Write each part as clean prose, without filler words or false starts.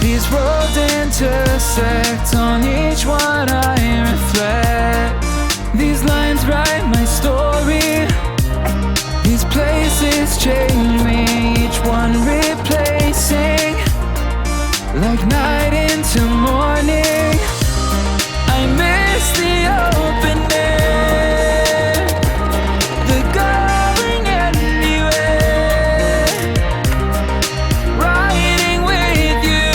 These roads intersect, on each one I reflect. These lines write my story. These places change me, each one replacing. Like night into morning, I miss the open air, the going anywhere, riding with you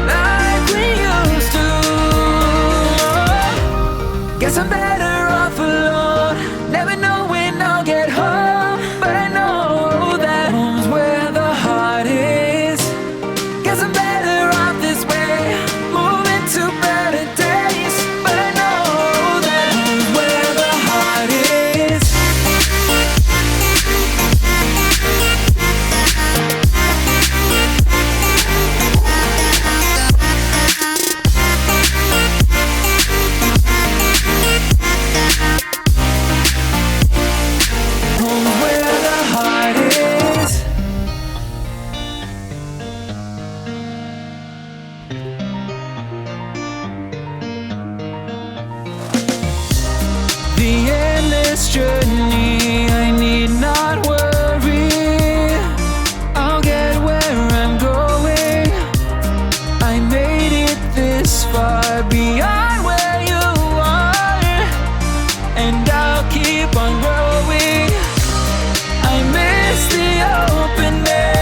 like we used to. Guess I'm better off alone, never know when I'll get home, but I know that home's where the heart is. Guess I'm better off this way, moving to better days, but I know that home's where the heart is. Home's where the heart is. The endless journey, I need not worry. I'll get where I'm going. I made it this far, beyond where you are, and I'll keep on growing. I miss the open air,